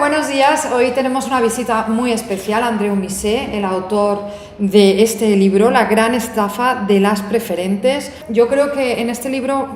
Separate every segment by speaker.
Speaker 1: Buenos días, hoy tenemos una visita muy especial a Andreu Missé, el autor de este libro, La gran estafa de las preferentes. Yo creo que en este libro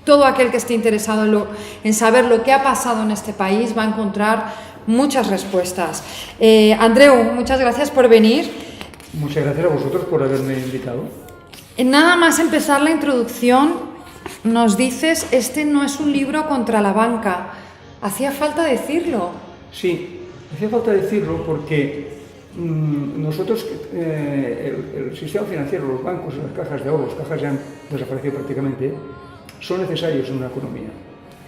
Speaker 1: todo aquel que esté interesado en saber lo que ha pasado en este país va a encontrar muchas respuestas. Andreu, muchas gracias por venir.
Speaker 2: Muchas gracias a vosotros por haberme invitado.
Speaker 1: Nada más empezar la introducción, nos dices, este no es un libro contra la banca. ¿Hacía falta decirlo?
Speaker 2: Sí, hacía falta decirlo porque nosotros, el sistema financiero, los bancos, las cajas de ahorro, las cajas ya han desaparecido prácticamente, son necesarios en una economía,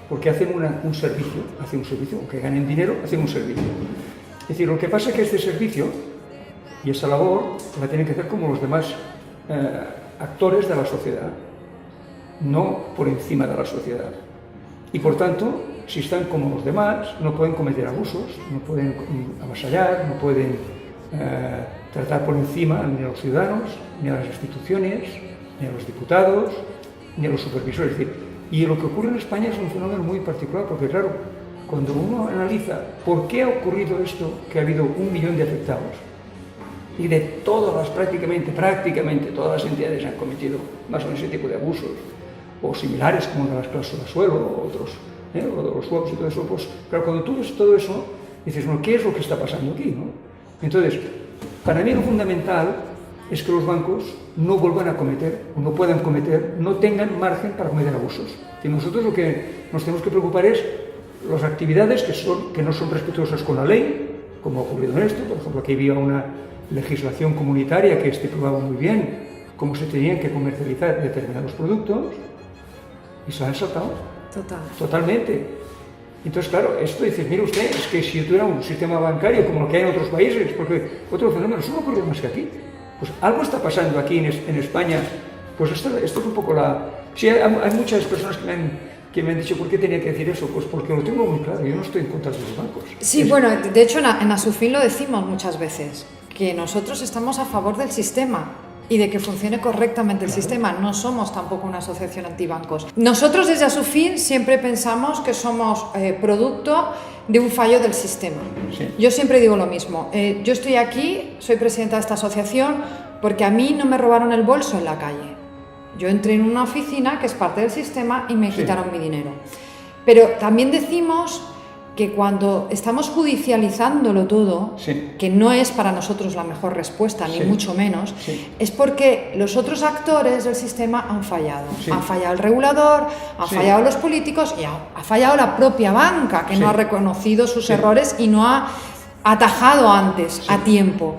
Speaker 2: porque hacen un servicio, aunque ganen dinero, hacen un servicio. Es decir, lo que pasa es que este servicio y esa labor la tienen que hacer como los demás actores de la sociedad, no por encima de la sociedad. Y por tanto, si están como los demás, no pueden cometer abusos, no pueden avasallar, no pueden tratar por encima ni a los ciudadanos, ni a las instituciones, ni a los diputados, ni a los supervisores. Es decir, y lo que ocurre en España es un fenómeno muy particular, porque claro, cuando uno analiza por qué ha ocurrido esto, que ha habido 1 millón de afectados, y de todas prácticamente todas las entidades han cometido más o menos ese tipo de abusos, o similares como de las cláusulas suelo, o otros, o de los juegos y todo eso, pues claro, cuando tú ves todo eso, dices, bueno, ¿qué es lo que está pasando aquí? ¿No? Entonces, para mí lo fundamental es que los bancos no vuelvan a cometer, o no puedan cometer, no tengan margen para cometer abusos. Y nosotros lo que nos tenemos que preocupar es las actividades que no son respetuosas con la ley, como ha ocurrido en esto. Por ejemplo, aquí había una legislación comunitaria que estipulaba muy bien cómo se tenían que comercializar determinados productos, y se lo han saltado. Totalmente. Entonces, claro, esto dice, mire usted, es que si yo tuviera un sistema bancario como el que hay en otros países, porque otro fenómeno, eso no ocurre más que aquí. Pues algo está pasando aquí en España, pues esto es un poco la... Sí, hay muchas personas que me han dicho, ¿por qué tenía que decir eso? Pues porque lo tengo muy claro, yo no estoy en contra de los bancos.
Speaker 1: Sí, bueno, de hecho en Asufin lo decimos muchas veces, que nosotros estamos a favor del sistema y de que funcione correctamente el sistema. No somos tampoco una asociación antibancos. Nosotros desde Asufin siempre pensamos que somos producto de un fallo del sistema.
Speaker 2: Sí.
Speaker 1: Yo siempre digo lo mismo. Yo estoy aquí, soy presidenta de esta asociación, porque a mí no me robaron el bolso en la calle. Yo entré en una oficina que es parte del sistema y me quitaron mi dinero. Pero también decimos que cuando estamos judicializándolo todo, que no es para nosotros la mejor respuesta, ni mucho menos, es porque los otros actores del sistema han fallado. Han fallado el regulador, han fallado los políticos y ha fallado la propia banca, que no ha reconocido sus errores y no ha atajado antes, a tiempo.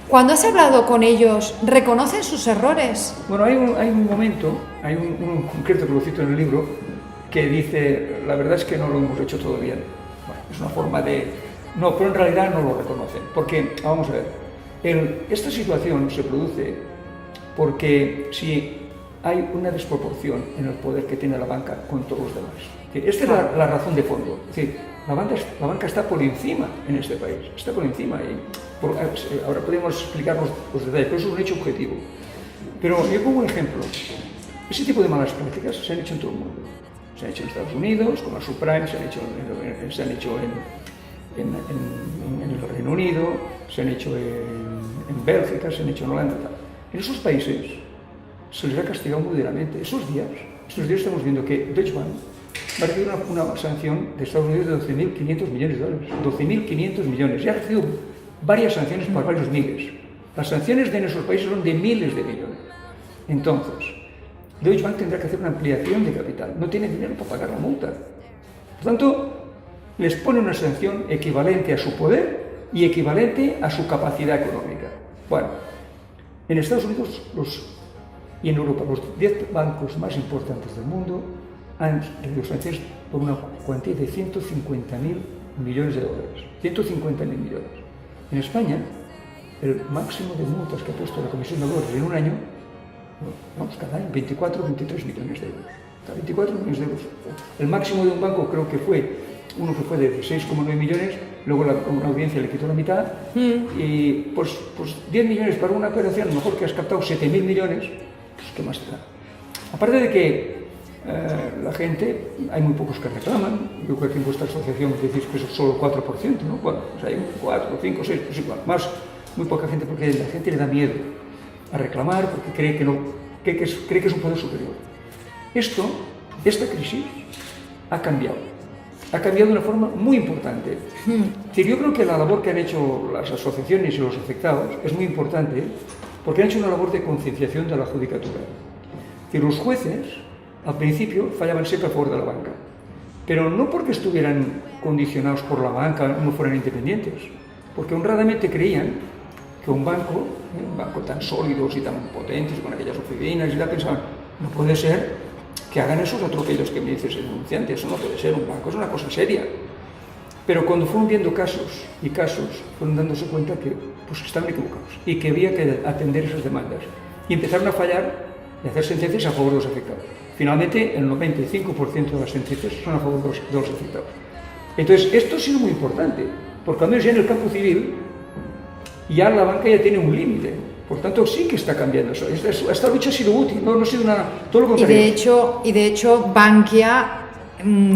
Speaker 1: Cuando has hablado con ellos, ¿reconocen sus errores?
Speaker 2: Bueno, hay un momento, hay un concreto que lo cito en el libro, que dice, la verdad es que no lo hemos hecho todo bien. Bueno, es una forma de... No, pero en realidad no lo reconocen. Porque, vamos a ver, esta situación se produce porque si hay una desproporción en el poder que tiene la banca con todos los demás. Esta es la razón de fondo. Es decir, la banca está por encima en este país. Está por encima. Ahora podemos explicar los detalles, pero eso es un hecho objetivo. Pero yo pongo un ejemplo. Ese tipo de malas prácticas se han hecho en todo el mundo. Se han hecho en Estados Unidos, con la subprime, se han hecho en el Reino Unido, se han hecho en Bélgica, se han hecho en Holanda. En esos países se les ha castigado muy duramente. Estos días estamos viendo que Deutsche Bank va a recibir una sanción de Estados Unidos de $12.500 millones. 12.500 millones. Ya ha recibido varias sanciones por varios miles. Las sanciones de esos países son de miles de millones. Entonces, Deutsche Bank tendrá que hacer una ampliación de capital. No tiene dinero para pagar la multa. Por tanto, les pone una sanción equivalente a su poder y equivalente a su capacidad económica. Bueno, en Estados Unidos y en Europa, los 10 bancos más importantes del mundo han recibido sanciones por una cuantía de $150.000 millones. 150.000 millones. En España, el máximo de multas que ha puesto la Comisión de Valores en un año, vamos, cada año, 24 o 23 millones de euros. 24 millones de euros. El máximo de un banco creo que fue uno que fue de 6,9 millones, luego una audiencia le quitó la mitad, y pues 10 millones para una operación, mejor que has captado 7.000 millones, pues ¿qué más te da? Aparte de que la gente, hay muy pocos que reclaman. Yo creo que en vuestra asociación decís que es solo 4%, ¿no? Bueno, pues hay 4, 5, 6, pues igual, más, muy poca gente, porque la gente le da miedo a reclamar, porque cree que, no, cree que es un poder superior. Esta crisis ha cambiado de una forma muy importante. Es decir, yo creo que la labor que han hecho las asociaciones y los afectados es muy importante, porque han hecho una labor de concienciación de la judicatura. Es decir, los jueces, al principio, fallaban siempre a favor de la banca, pero no porque estuvieran condicionados por la banca, no fueran independientes, porque honradamente creían que un banco tan sólidos y tan potentes, con aquellas oficinas, y ya pensaban, no puede ser que hagan esos atropellos que me dices el denunciante, eso no puede ser, un banco es una cosa seria. Pero cuando fueron viendo casos y casos, fueron dándose cuenta que pues, estaban equivocados y que había que atender esas demandas. Y empezaron a fallar y a hacer sentencias a favor de los afectados. Finalmente, el 95% de las sentencias son a favor de los afectados. Entonces, esto ha sido muy importante, porque al menos ya en el campo civil, ya la banca ya tiene un límite. Por tanto, sí que está cambiando eso. Esta lucha ha sido útil, no ha sido nada, todo lo contrario.
Speaker 1: Y de hecho, Bankia,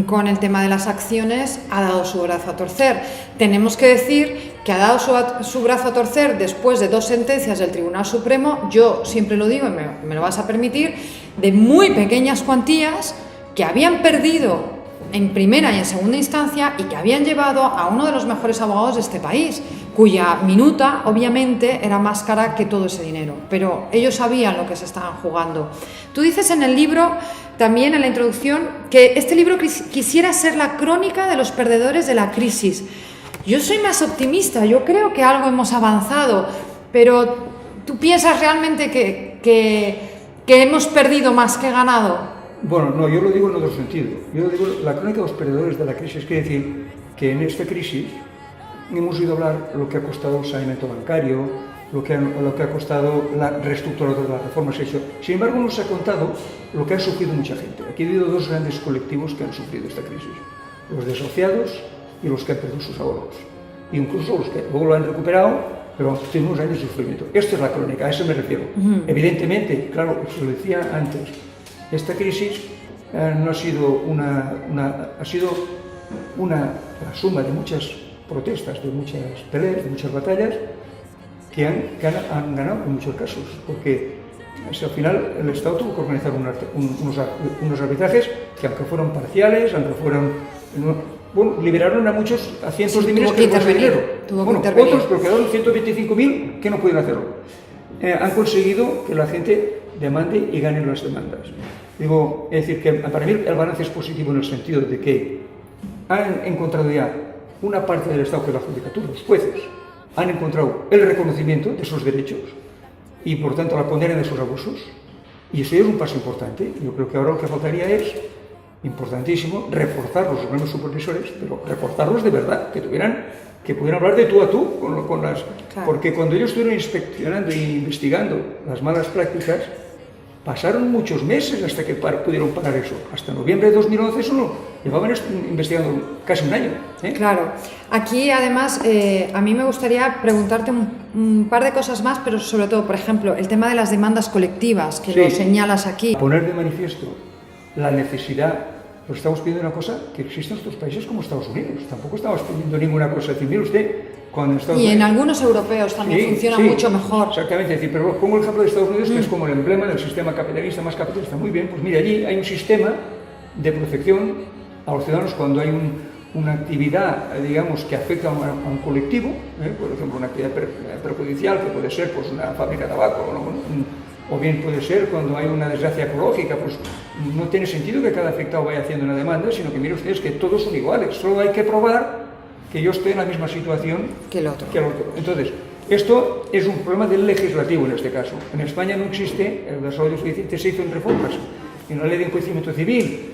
Speaker 1: con el tema de las acciones, ha dado su brazo a torcer. Tenemos que decir que ha dado su brazo a torcer después de 2 sentencias del Tribunal Supremo, yo siempre lo digo y me lo vas a permitir, de muy pequeñas cuantías que habían perdido en primera y en segunda instancia y que habían llevado a uno de los mejores abogados de este país, cuya minuta obviamente era más cara que todo ese dinero, pero ellos sabían lo que se estaban jugando. Tú dices en el libro, también en la introducción, que este libro quisiera ser la crónica de los perdedores de la crisis. Yo soy más optimista, yo creo que algo hemos avanzado, pero ¿tú piensas realmente que hemos perdido más que ganado?
Speaker 2: Bueno, no, yo lo digo en otro sentido. Yo digo, la crónica de los perdedores de la crisis quiere decir que en esta crisis hemos oído hablar lo que ha costado el saneamiento bancario, lo que ha costado la reestructuración de las reformas hechas. Sin embargo, no se ha contado lo que ha sufrido mucha gente. Aquí ha habido 2 grandes colectivos que han sufrido esta crisis: los desahuciados y los que han perdido sus ahorros. Incluso los que luego lo han recuperado, pero tienen unos años de sufrimiento. Esta es la crónica, a eso me refiero. Evidentemente, claro, se lo decía antes, esta crisis no ha sido la suma de muchas protestas, de muchas peleas, de muchas batallas que han ganado en muchos casos, porque al final el Estado tuvo que organizar unos arbitrajes que, aunque fueron parciales, aunque fueron, bueno, liberaron a cientos de miles que no dinero. Otros, pero quedaron 125.000 que no pudieron hacerlo. Han conseguido que la gente demande y gane las demandas. Digo, es decir, que para mí el balance es positivo en el sentido de que han encontrado ya una parte del Estado, que es la judicatura, los jueces, han encontrado el reconocimiento de sus derechos y, por tanto, la condena de sus abusos, y eso es un paso importante. Yo creo que ahora lo que faltaría es, importantísimo, reforzar los órganos supervisores, pero reforzarlos de verdad, que pudieran hablar de tú a tú con las... Claro. Porque cuando ellos estuvieron inspeccionando e investigando las malas prácticas, pasaron muchos meses hasta que pudieron parar eso. Hasta noviembre de 2011 solo llevaban investigando casi un año.
Speaker 1: Claro. Aquí, además, a mí me gustaría preguntarte un par de cosas más, pero sobre todo, por ejemplo, el tema de las demandas colectivas, que lo señalas aquí.
Speaker 2: Poner de manifiesto la necesidad. Pues estamos pidiendo una cosa que existe en otros países como Estados Unidos. Tampoco estamos pidiendo ninguna cosa. Es decir, mire usted, cuando Estados Unidos...
Speaker 1: Y en algunos europeos también funciona mucho mejor. Exactamente.
Speaker 2: Es decir, pero pongo el ejemplo de Estados Unidos, que es como el emblema del sistema capitalista, más capitalista. Muy bien, pues mire, allí hay un sistema de protección a los ciudadanos cuando hay una actividad, digamos, que afecta a un colectivo, por ejemplo, una actividad perjudicial, que puede ser pues, una fábrica de tabaco, o bien puede ser cuando hay una desgracia ecológica, pues no tiene sentido que cada afectado vaya haciendo una demanda, sino que mire ustedes que todos son iguales, solo hay que probar que yo esté en la misma situación que el otro. Entonces, esto es un problema del legislativo en este caso. En España no existe, el desarrollo suficiente se hizo en reformas, en la ley de enjuiciamiento civil,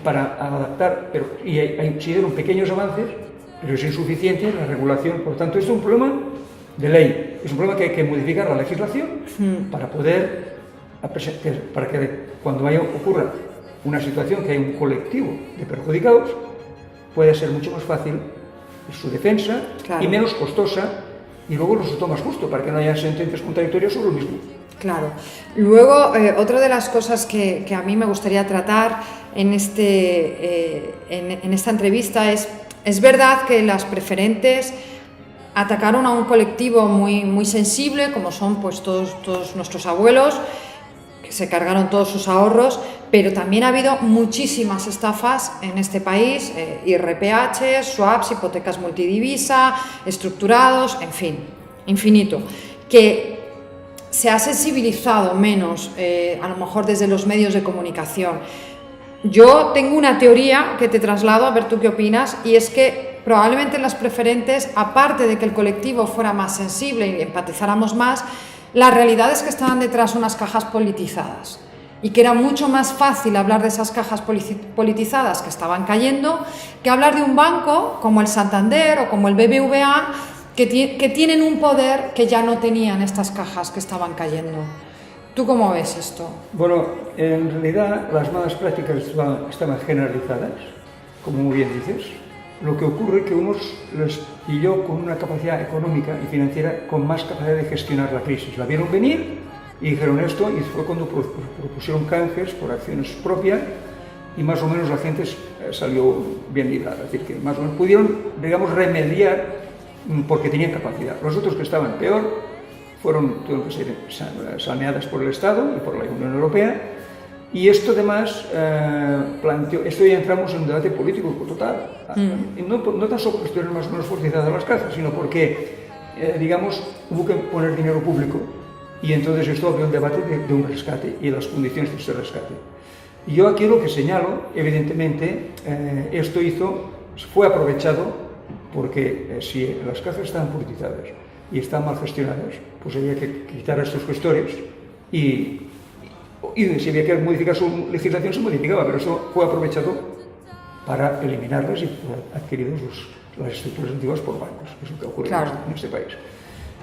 Speaker 2: para adaptar, y se dieron pequeños avances, pero es insuficiente la regulación. Por tanto, esto es un problema de ley, es un problema que hay que modificar la legislación para que cuando ocurra una situación que hay un colectivo de perjudicados, pueda ser mucho más fácil su defensa, claro, y menos costosa, y luego el resultado más justo, para que no haya sentencias contradictorias sobre lo mismo.
Speaker 1: Claro. Luego, otra de las cosas que a mí me gustaría tratar en esta entrevista es verdad que las preferentes atacaron a un colectivo muy sensible, como son pues todos nuestros abuelos, que se cargaron todos sus ahorros, pero también ha habido muchísimas estafas en este país, IRPH, swaps, hipotecas multidivisa, estructurados, en fin, infinito, que se ha sensibilizado menos, a lo mejor desde los medios de comunicación. Yo tengo una teoría que te traslado, a ver tú qué opinas, y es que probablemente las preferentes, aparte de que el colectivo fuera más sensible y empatizáramos más, la realidad es que estaban detrás unas cajas politizadas y que era mucho más fácil hablar de esas cajas politizadas que estaban cayendo que hablar de un banco como el Santander o como el BBVA que tienen un poder que ya no tenían estas cajas que estaban cayendo. ¿Tú cómo ves esto?
Speaker 2: Bueno, en realidad las malas prácticas estaban generalizadas, como muy bien dices. Lo que ocurre es que unos les pilló con una capacidad económica y financiera con más capacidad de gestionar la crisis. La vieron venir y dijeron esto, y fue cuando propusieron canjes por acciones propias y más o menos la gente salió bien librada. Es decir, que más o menos pudieron, digamos, remediar porque tenían capacidad. Los otros que estaban peor tuvieron que ser saneadas por el Estado y por la Unión Europea. Y esto además esto ya entramos en un debate político total. Y no tan solo por estuvieron más o menos fortizadas las cajas, sino porque, digamos, hubo que poner dinero público y entonces esto abrió un debate de un rescate y de las condiciones de ese rescate. Y yo aquí lo que señalo, evidentemente, esto fue aprovechado porque si las cajas estaban politizadas y están mal gestionadas, pues había que quitar a estos gestores y si había que modificar su legislación se modificaba, pero eso fue aprovechado para eliminarlas y adquirir las estructuras antiguas por bancos, que es lo que ocurre en este país.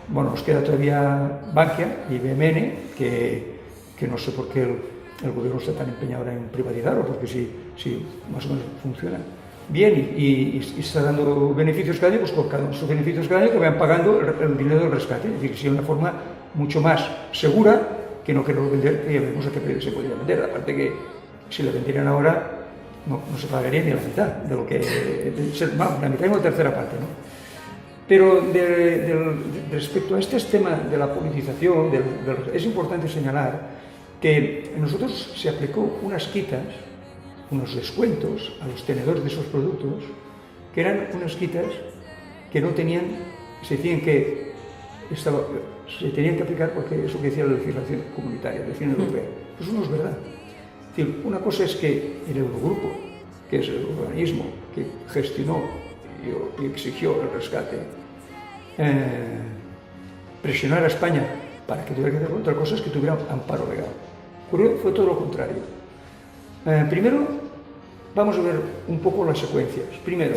Speaker 2: Bueno, nos queda todavía Bankia y BMN, que no sé por qué el gobierno está tan empeñado ahora en privatizarlo, porque si más o menos funciona bien y está dando beneficios cada año, pues por cada uno de sus beneficios cada año que vayan pagando el dinero del rescate. Es decir, que sea una forma mucho más segura que no queremos vender, que ya vemos a qué precio se podría vender. Aparte que si la vendieran ahora no se pagaría ni la mitad de lo que... la mitad y una tercera parte, ¿no? Pero respecto a este tema de la politización, es importante señalar que en nosotros se aplicó unas quitas, unos descuentos a los tenedores de esos productos, que eran unas quitas que no tenían, se tenían que aplicar porque eso que decía la legislación comunitaria, la legislación europea. Eso no es verdad. Es decir, una cosa es que el Eurogrupo, que es el organismo que gestionó y exigió el rescate, presionar a España para que tuviera que hacerlo. Otra cosa es que tuviera amparo legal. Fue todo lo contrario. Primero, vamos a ver un poco las secuencias. Primero,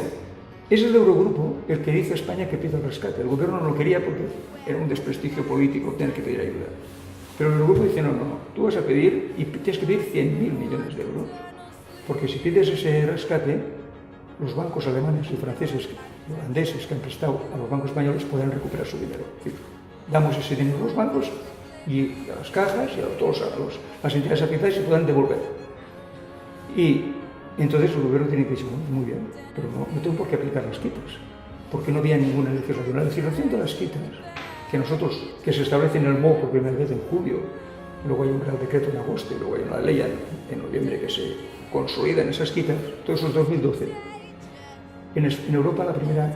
Speaker 2: es el Eurogrupo el que dice a España que pida el rescate. El gobierno no lo quería porque era un desprestigio político tener que pedir ayuda. Pero el Eurogrupo dice, no, tú vas a pedir y tienes que pedir 100.000 millones de euros. Porque si pides ese rescate, los bancos alemanes y franceses y holandeses que han prestado a los bancos españoles podrán recuperar su dinero. Es decir, damos ese dinero a los bancos y a las cajas y a las entidades afectadas y se puedan devolver. Y entonces el gobierno tiene que decir, bueno, muy bien, pero no tengo por qué aplicar las quitas, porque no había ninguna legislación. La legislación de las quitas, que se establece en el MOU por primera vez en julio, luego hay un real decreto en agosto, y luego hay una ley en noviembre que se consolida en esas quitas, todo eso es 2012. En Europa la primera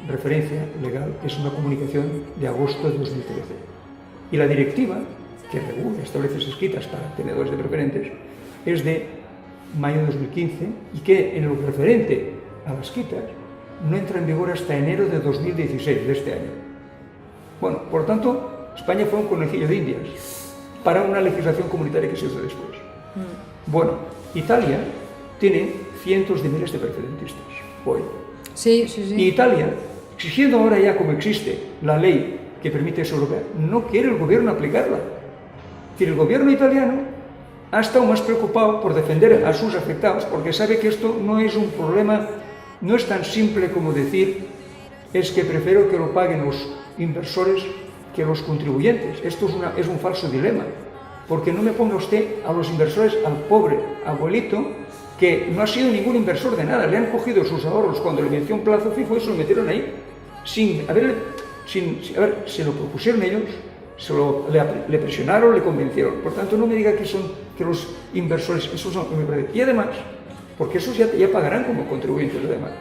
Speaker 2: referencia legal es una comunicación de agosto de 2013. Y la directiva que regula, establece esas quitas para tenedores de preferentes, es de mayo de 2015 y que en lo referente a las quitas no entra en vigor hasta enero de 2016, de este año. Bueno, por tanto, España fue un conejillo de Indias para una legislación comunitaria que se hizo después. Bueno, Italia tiene cientos de miles de preferentistas hoy.
Speaker 1: Sí.
Speaker 2: Y Italia, exigiendo ahora ya como existe la ley que permite eso europea, no quiere el gobierno aplicarla. Es decir, el gobierno italiano ha estado más preocupado por defender a sus afectados porque sabe que esto no es un problema, no es tan simple como decir es que prefiero que lo paguen los inversores que los contribuyentes. Esto es un falso dilema, porque no me ponga usted a los inversores, al pobre abuelito, que no ha sido ningún inversor de nada, le han cogido sus ahorros cuando le venció un plazo fijo y se lo metieron ahí, se lo propusieron ellos, le presionaron, le convencieron. Por tanto, no me diga que los inversores, esos son, y además, porque esos ya pagarán como contribuyentes además.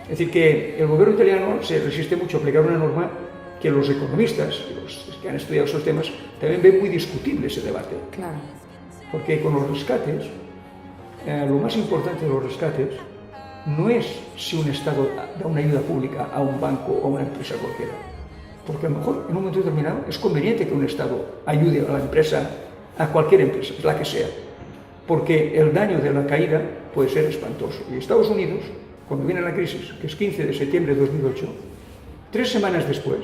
Speaker 2: Es decir, que el gobierno italiano se resiste mucho a aplicar una norma que los economistas, los que han estudiado esos temas, también ven muy discutible ese debate.
Speaker 1: Claro.
Speaker 2: Porque con los rescates, lo más importante de los rescates no es si un Estado da una ayuda pública a un banco o a una empresa cualquiera. Porque a lo mejor en un momento determinado es conveniente que un Estado ayude a la empresa, a cualquier empresa, la que sea. Porque el daño de la caída puede ser espantoso. Y Estados Unidos, cuando viene la crisis, que es 15 de septiembre de 2008, 3 semanas después,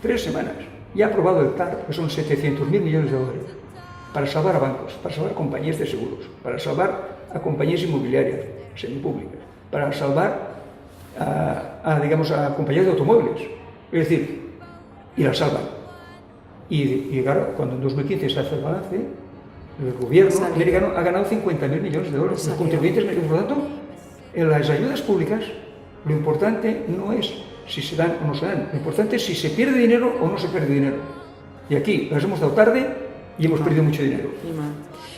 Speaker 2: 3 semanas, ya ha aprobado el TARP, que son 700.000 millones de dólares, para salvar a bancos, para salvar a compañías de seguros, para salvar a compañías inmobiliarias semipúblicas, para salvar a compañías de automóviles. Es decir, y la salvan. Y claro, cuando en 2015 se hace el balance, el gobierno americano ha ganado 50.000 millones de dólares. Los contribuyentes, por lo tanto, en las ayudas públicas, lo importante no es si se dan o no se dan, lo importante es si se pierde dinero o no se pierde dinero. Y aquí las hemos dado tarde y hemos perdido mucho dinero.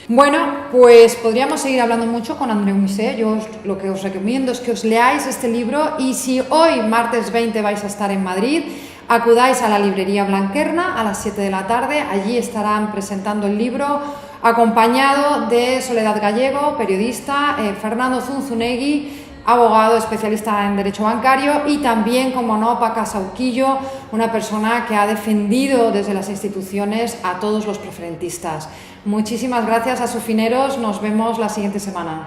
Speaker 1: Bueno, pues podríamos seguir hablando mucho con Andreu Missé. Yo lo que os recomiendo es que os leáis este libro, y si hoy, martes 20, vais a estar en Madrid, acudáis a la librería Blanquerna a las 7 de la tarde. Allí estarán presentando el libro, acompañado de Soledad Gallego, periodista, Fernando Zunzunegui, abogado especialista en derecho bancario, y también, como no, Paca Sauquillo, una persona que ha defendido desde las instituciones a todos los preferentistas. Muchísimas gracias a Sufineros, nos vemos la siguiente semana.